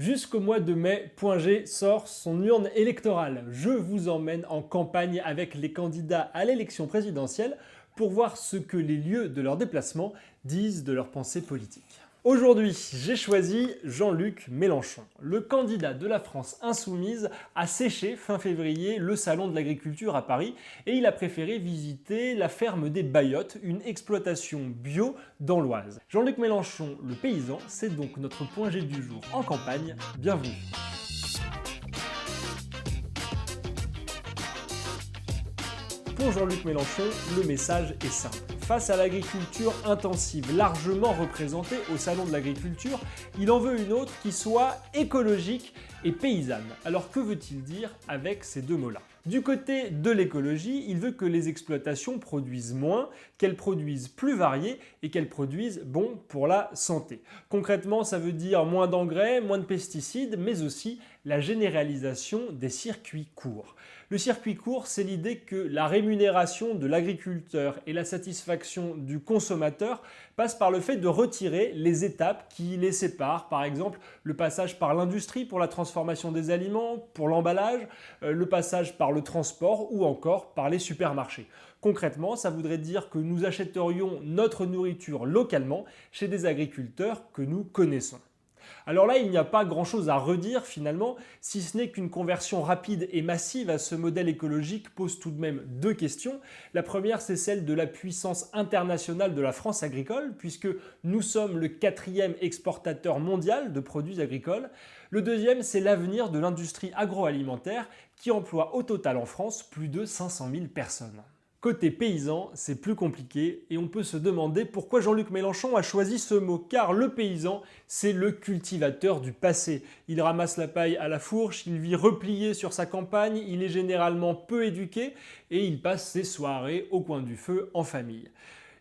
Jusqu'au mois de mai, Point.G sort son urne électorale. Je vous emmène en campagne avec les candidats à l'élection présidentielle pour voir ce que les lieux de leur déplacement disent de leurs pensées politiques. Aujourd'hui, j'ai choisi Jean-Luc Mélenchon. Le candidat de la France insoumise a séché fin février le salon de l'agriculture à Paris et il a préféré visiter la ferme des Bayottes, une exploitation bio dans l'Oise. Jean-Luc Mélenchon, le paysan, c'est donc notre point G du jour en campagne. Bienvenue. Pour Jean-Luc Mélenchon, le message est simple. Face à l'agriculture intensive, largement représentée au Salon de l'Agriculture, il en veut une autre qui soit écologique et paysanne. Alors que veut-il dire avec ces deux mots-là ? Du côté de l'écologie, il veut que les exploitations produisent moins, qu'elles produisent plus variées et qu'elles produisent bon pour la santé. Concrètement, ça veut dire moins d'engrais, moins de pesticides, mais aussi la généralisation des circuits courts. Le circuit court, c'est l'idée que la rémunération de l'agriculteur et la satisfaction du consommateur passent par le fait de retirer les étapes qui les séparent. Par exemple, le passage par l'industrie pour la transformation des aliments, pour l'emballage, le passage par le transport ou encore par les supermarchés. Concrètement, ça voudrait dire que nous achèterions notre nourriture localement chez des agriculteurs que nous connaissons. Alors là, il n'y a pas grand-chose à redire finalement, si ce n'est qu'une conversion rapide et massive à ce modèle écologique pose tout de même deux questions. La première, c'est celle de la puissance internationale de la France agricole, puisque nous sommes le 4e exportateur mondial de produits agricoles. Le deuxième, c'est l'avenir de l'industrie agroalimentaire qui emploie au total en France plus de 500 000 personnes. Côté paysan, c'est plus compliqué et on peut se demander pourquoi Jean-Luc Mélenchon a choisi ce mot, car le paysan, c'est le cultivateur du passé. Il ramasse la paille à la fourche, il vit replié sur sa campagne, il est généralement peu éduqué et il passe ses soirées au coin du feu en famille.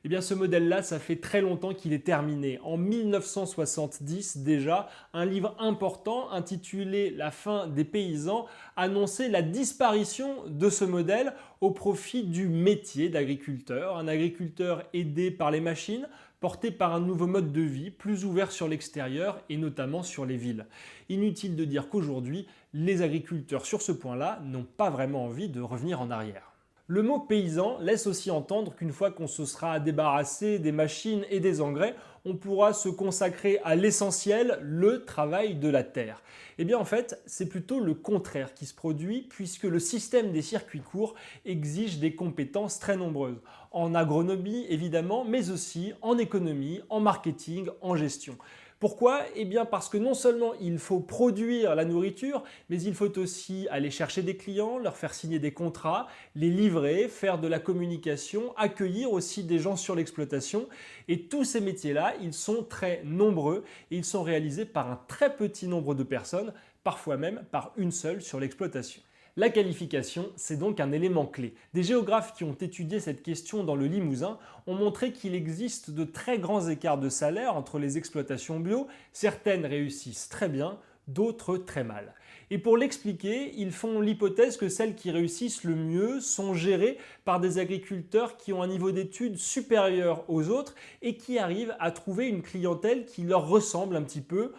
Eh bien ce modèle-là, ça fait très longtemps qu'il est terminé. En 1970 déjà, un livre important intitulé « La fin des paysans » annonçait la disparition de ce modèle au profit du métier d'agriculteur. Un agriculteur aidé par les machines, porté par un nouveau mode de vie, plus ouvert sur l'extérieur et notamment sur les villes. Inutile de dire qu'aujourd'hui, les agriculteurs sur ce point-là n'ont pas vraiment envie de revenir en arrière. Le mot paysan laisse aussi entendre qu'une fois qu'on se sera débarrassé des machines et des engrais, on pourra se consacrer à l'essentiel, le travail de la terre. Eh bien en fait, c'est plutôt le contraire qui se produit puisque le système des circuits courts exige des compétences très nombreuses. En agronomie évidemment, mais aussi en économie, en marketing, en gestion. Pourquoi ? Eh bien parce que non seulement il faut produire la nourriture, mais il faut aussi aller chercher des clients, leur faire signer des contrats, les livrer, faire de la communication, accueillir aussi des gens sur l'exploitation. Et tous ces métiers-là, ils sont très nombreux et ils sont réalisés par un très petit nombre de personnes, parfois même par une seule sur l'exploitation. La qualification, c'est donc un élément clé. Des géographes qui ont étudié cette question dans le Limousin ont montré qu'il existe de très grands écarts de salaire entre les exploitations bio. Certaines réussissent très bien, d'autres très mal. Et pour l'expliquer, ils font l'hypothèse que celles qui réussissent le mieux sont gérées par des agriculteurs qui ont un niveau d'études supérieur aux autres et qui arrivent à trouver une clientèle qui leur ressemble un petit peu,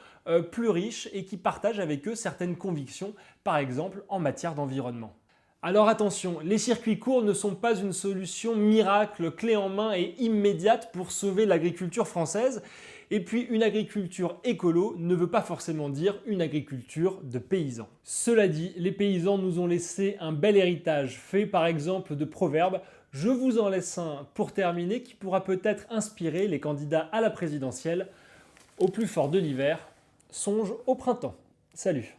plus riche et qui partage avec eux certaines convictions, par exemple en matière d'environnement. Alors attention, les circuits courts ne sont pas une solution miracle, clé en main et immédiate pour sauver l'agriculture française. Et puis une agriculture écolo ne veut pas forcément dire une agriculture de paysans. Cela dit, les paysans nous ont laissé un bel héritage fait par exemple de proverbes. Je vous en laisse un pour terminer qui pourra peut-être inspirer les candidats à la présidentielle. Au plus fort de l'hiver, songe au printemps. Salut!